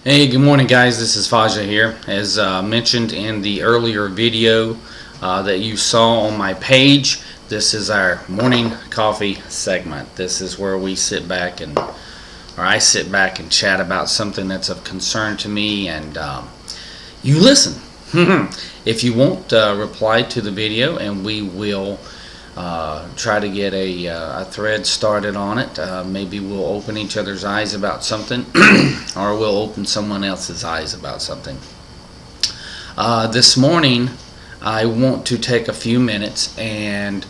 Hey, good morning guys, this is Fasha here. As mentioned in the earlier video that you saw on my page, this is our morning coffee segment. This is where we sit back and, or I sit back and chat about something that's of concern to me, and you listen. If you won't reply to the video, and we will try to get a thread started on it. Maybe we'll open each other's eyes about something or we'll open someone else's eyes about something. This morning I want to take a few minutes and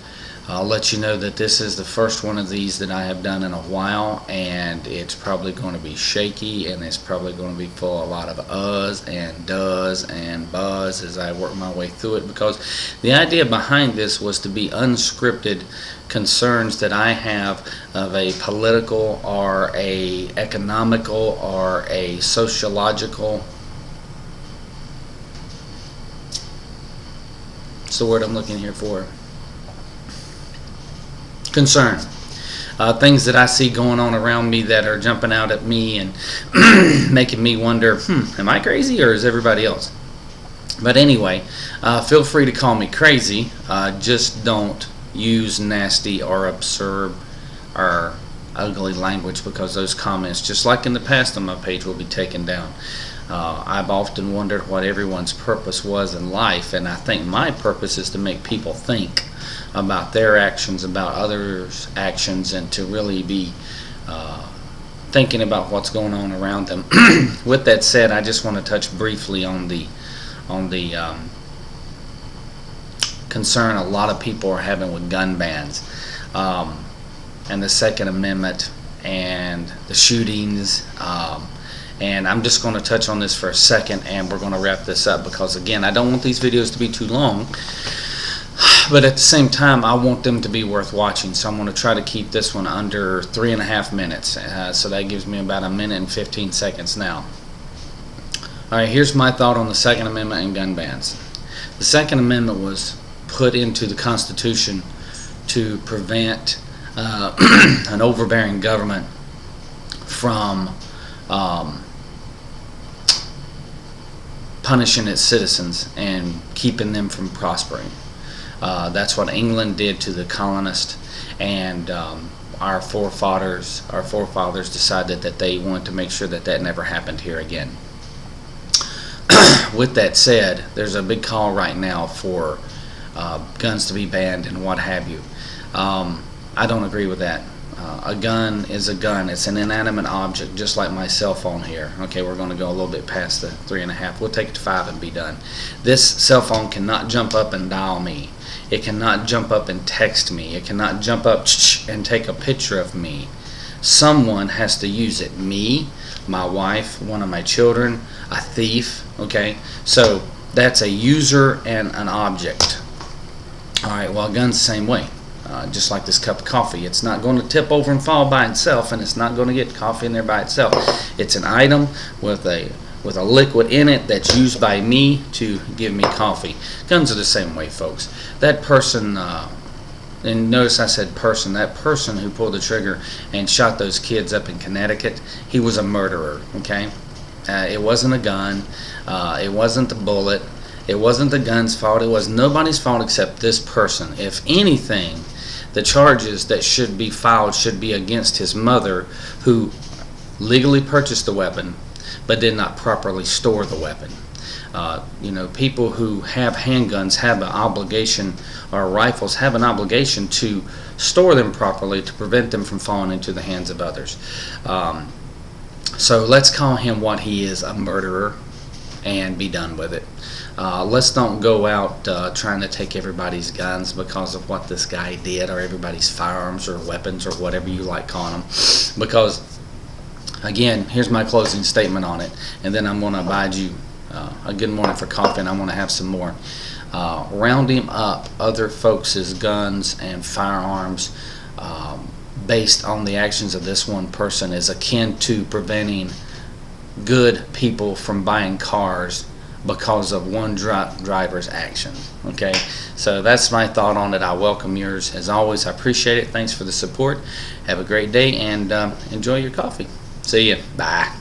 let you know that this is the first one of these that I have done in a while, and it's probably going to be shaky, and it's probably going to be full of a lot of uhs and does and buzz as I work my way through it, because the idea behind this was to be unscripted concerns that I have of a political or a economical or a sociological, what's the word I'm looking here for, concern. Things that I see going on around me that are jumping out at me and making me wonder, am I crazy or is everybody else? But anyway, feel free to call me crazy. Just don't use nasty or absurd or ugly language, because those comments, just like in the past on my page, will be taken down. I've often wondered what everyone's purpose was in life, and I think my purpose is to make people think about their actions, about others' actions, and to really be thinking about what's going on around them. With that said, I just want to touch briefly on the concern a lot of people are having with gun bans and the Second Amendment and the shootings. And I'm just going to touch on this for a second, and we're going to wrap this up, because again, I don't want these videos to be too long, but at the same time I want them to be worth watching, so I'm going to try to keep this one under 3.5 minutes, so that gives me about 1 minute and 15 seconds now. Alright, here's my thought on the Second Amendment and gun bans. The Second Amendment was put into the Constitution to prevent an overbearing government from punishing its citizens and keeping them from prospering. That's what England did to the colonists, and our forefathers decided that they wanted to make sure that that never happened here again. With that said, there's a big call right now for guns to be banned and what have you. I don't agree with that. A gun is a gun. It's an inanimate object, just like my cell phone here. Okay, we're going to go a little bit past the 3.5. We'll take it to 5 and be done. This cell phone cannot jump up and dial me. It cannot jump up and text me. It cannot jump up and take a picture of me. Someone has to use it. Me, my wife, one of my children, a thief. Okay, so that's a user and an object. Alright, well, a gun's the same way. Just like this cup of coffee, it's not going to tip over and fall by itself, and it's not going to get coffee in there by itself. It's an item with a liquid in it that's used by me to give me coffee. Guns are the same way, folks. That person, and notice I said person, that person who pulled the trigger and shot those kids up in Connecticut, he was a murderer, okay? It wasn't a gun, it wasn't the bullet, it wasn't the gun's fault, it was nobody's fault except this person. If anything, the charges that should be filed should be against his mother, who legally purchased the weapon but did not properly store the weapon. You know, people who have handguns have an obligation, or rifles have an obligation, to store them properly to prevent them from falling into the hands of others. So let's call him what he is, a murderer, and be done with it. Let's don't go out trying to take everybody's guns because of what this guy did, or everybody's firearms or weapons or whatever you like calling them, because again, here's my closing statement on it, and then I'm going to abide you a good morning for coffee, and I'm going to have some more. Rounding up other folks' guns and firearms based on the actions of this one person is akin to preventing good people from buying cars because of one driver's action. Okay, so that's my thought on it. I welcome yours. As always, I appreciate it. Thanks for the support. Have a great day, and enjoy your coffee. See ya. Bye.